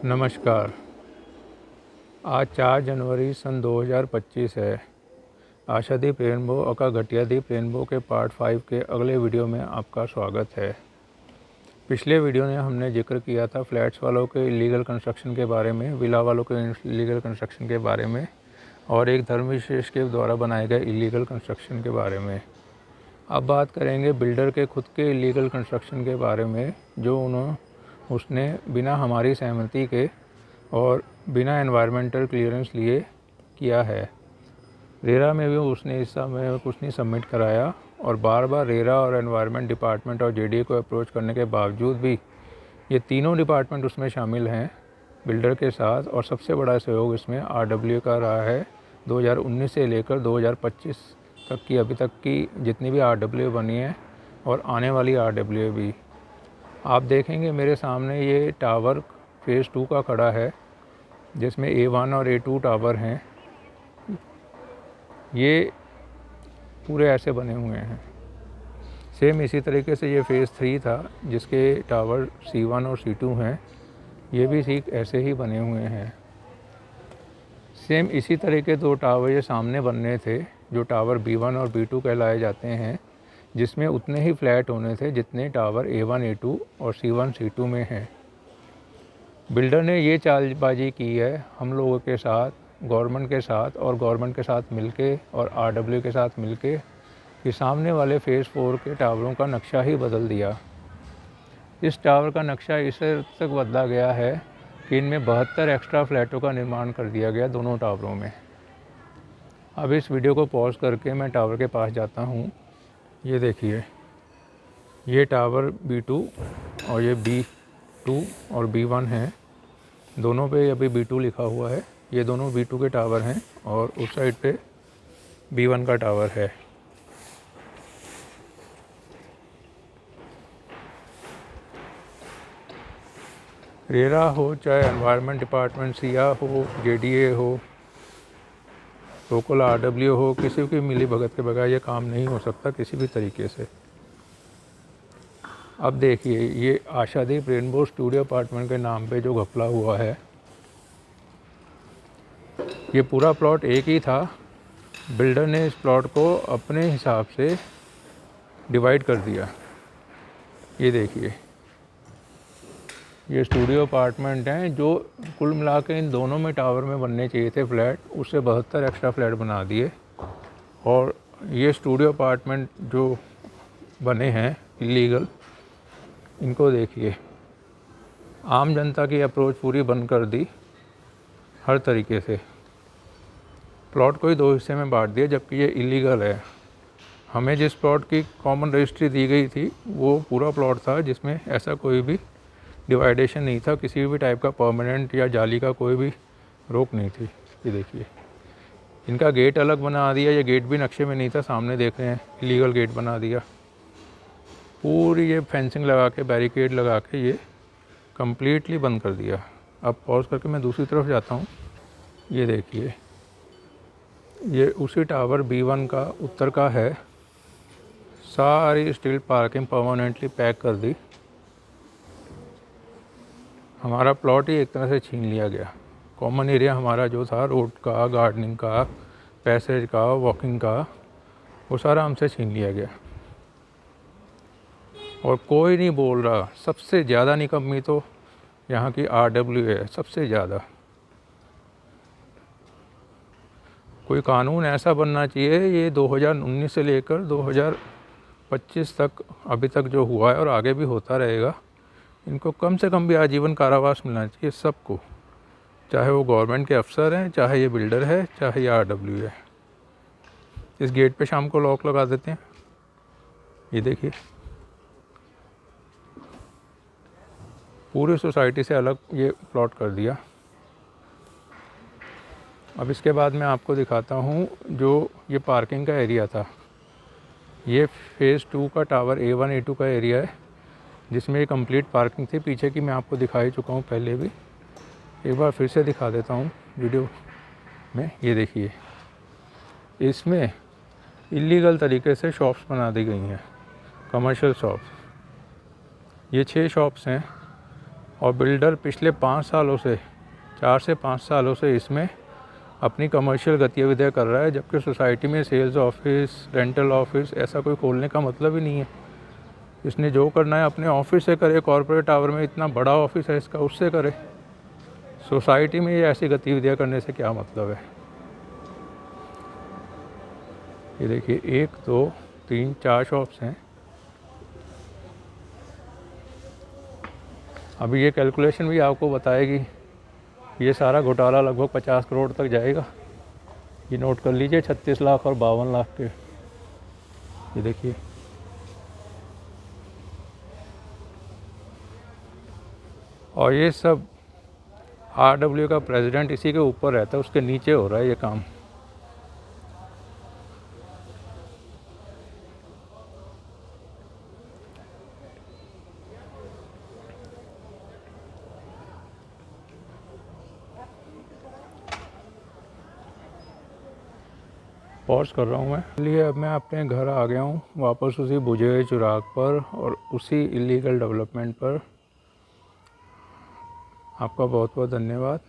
नमस्कार। आज 4 जनवरी सन 2025 है। आशादीप रेनबो और घटियादीप रेनबो के पार्ट 5 के अगले वीडियो में आपका स्वागत है। पिछले वीडियो में हमने जिक्र किया था फ्लैट्स वालों के इलीगल कंस्ट्रक्शन के बारे में, विला वालों के इलीगल कंस्ट्रक्शन के बारे में और एक धर्म विशेष के द्वारा बनाए गए इलीगल कंस्ट्रक्शन के बारे में। अब बात करेंगे बिल्डर के खुद के इलीगल कंस्ट्रक्शन के बारे में, जो उसने बिना हमारी सहमति के और बिना एनवायरमेंटल क्लियरेंस लिए किया है। रेरा में भी उसने इस समय कुछ नहीं सबमिट कराया और बार बार रेरा और एनवायरनमेंट डिपार्टमेंट और जेडीए को अप्रोच करने के बावजूद भी ये तीनों डिपार्टमेंट उसमें शामिल हैं बिल्डर के साथ। और सबसे बड़ा सहयोग इसमें आरडब्ल्यू का रहा है। 2019 से लेकर 2025 तक की अभी तक की जितनी भी आरडब्ल्यू बनी है और आने वाली आरडब्ल्यू भी। आप देखेंगे मेरे सामने ये टावर फेज़ 2 का खड़ा है, जिसमें A1 और A2 टावर हैं। ये पूरे ऐसे बने हुए हैं। सेम इसी तरीके से ये फेज़ 3 था, जिसके टावर C1 और C2 हैं। ये भी ठीक ऐसे ही बने हुए हैं। सेम इसी तरीके 2 टावर ये सामने बनने थे, जो टावर B1 और B2 कहलाए जाते हैं, जिसमें उतने ही फ्लैट होने थे जितने टावर A1, A2 और C1, C2 में हैं। बिल्डर ने ये चालबाजी की है हम लोगों के साथ, गवर्नमेंट के साथ और गवर्नमेंट के साथ मिलके और आरडब्ल्यू के साथ मिलके, कि सामने वाले फेज़ 4 के टावरों का नक्शा ही बदल दिया। इस टावर का नक्शा इस तक बदला गया है कि इनमें 72 एक्स्ट्रा फ्लैटों का निर्माण कर दिया गया दोनों टावरों में। अब इस वीडियो को पॉज करके मैं टावर के पास जाता हूँ। ये देखिए, ये टावर B2 और ये B2 और B1 हैं। दोनों पे अभी B2 लिखा हुआ है। ये दोनों B2 के टावर हैं और उस साइड पे B1 का टावर है। रेरा हो, चाहे एनवायरनमेंट डिपार्टमेंट सिया हो, जेडीए हो, लोकल आरडब्ल्यू हो, किसी की मिली भगत के बगैर ये काम नहीं हो सकता किसी भी तरीके से। अब देखिए, ये आशादीप रेनबो स्टूडियो अपार्टमेंट के नाम पे जो घपला हुआ है, ये पूरा प्लॉट एक ही था। बिल्डर ने इस प्लॉट को अपने हिसाब से डिवाइड कर दिया। ये देखिए, ये स्टूडियो अपार्टमेंट हैं, जो कुल मिला के इन दोनों में टावर में बनने चाहिए थे फ्लैट, उससे 72 एक्स्ट्रा फ्लैट बना दिए। और ये स्टूडियो अपार्टमेंट जो बने हैं इलीगल, इनको देखिए, आम जनता की अप्रोच पूरी बंद कर दी हर तरीके से। प्लॉट को ही 2 हिस्से में बांट दिया, जबकि ये इलीगल है। हमें जिस प्लॉट की कॉमन रजिस्ट्री दी गई थी वो पूरा प्लॉट था, जिसमें ऐसा कोई भी डिवाइडेशन नहीं था, किसी भी टाइप का परमानेंट या जाली का कोई भी रोक नहीं थी। ये देखिए, इनका गेट अलग बना दिया। ये गेट भी नक्शे में नहीं था, सामने देख रहे हैं, इलीगल गेट बना दिया। पूरी ये फेंसिंग लगा के, बैरिकेड लगा के ये कम्प्लीटली बंद कर दिया। अब पॉज करके मैं दूसरी तरफ जाता हूँ। ये देखिए, ये उसी टावर B1 का उत्तर का है। सारी स्टील पार्किंग परमानेंटली पैक कर दी। हमारा प्लॉट ही एक तरह से छीन लिया गया। कॉमन एरिया हमारा जो था, रोड का, गार्डनिंग का, पैसेज का, वॉकिंग का, वो सारा हमसे छीन लिया गया। और कोई नहीं बोल रहा। सबसे ज़्यादा निकम्मी तो यहाँ की आरडब्ल्यू है, सबसे ज़्यादा। कोई कानून ऐसा बनना चाहिए, ये 2019 से लेकर 2025 तक अभी तक जो हुआ है और आगे भी होता रहेगा, इनको कम से कम भी आजीवन कारावास मिलना चाहिए सबको, चाहे वो गवर्नमेंट के अफसर हैं, चाहे ये बिल्डर है, चाहे ये आरडब्ल्यू है। इस गेट पे शाम को लॉक लगा देते हैं। ये देखिए, पूरी सोसाइटी से अलग ये प्लॉट कर दिया। अब इसके बाद मैं आपको दिखाता हूँ जो ये पार्किंग का एरिया था। ये फेज़ 2 का टावर A1, A2 का एरिया है, जिसमें ये कंप्लीट पार्किंग थी। पीछे की मैं आपको दिखा ही चुका हूँ पहले भी, एक बार फिर से दिखा देता हूँ वीडियो में। ये देखिए, इसमें इलीगल तरीके से शॉप्स बना दी गई हैं, कमर्शियल शॉप्स। ये 6 शॉप्स हैं और बिल्डर पिछले 5 सालों से 4 से 5 सालों से इसमें अपनी कमर्शियल गतिविधियाँ कर रहा है, जबकि सोसाइटी में सेल्स ऑफिस, रेंटल ऑफिस ऐसा कोई खोलने का मतलब ही नहीं है। इसने जो करना है अपने ऑफिस से करे, कॉर्पोरेट टावर में इतना बड़ा ऑफिस है इसका, उससे करे। सोसाइटी में ये ऐसी गतिविधियाँ करने से क्या मतलब है। ये देखिए 1 2 3 4 शॉप्स हैं। अभी ये कैलकुलेशन भी आपको बताएगी, ये सारा घोटाला लगभग 50 करोड़ तक जाएगा। ये नोट कर लीजिए, 36 लाख और 52 लाख के। ये देखिए और ये सब RW का प्रेसिडेंट इसी के ऊपर रहता है, उसके नीचे हो रहा है ये काम। पॉज कर रहा हूँ मैं, इसलिए अब मैं अपने घर आ गया हूँ वापस उसी बुझे हुए चिराग पर और उसी इलीगल डेवलपमेंट पर। आपका बहुत बहुत धन्यवाद।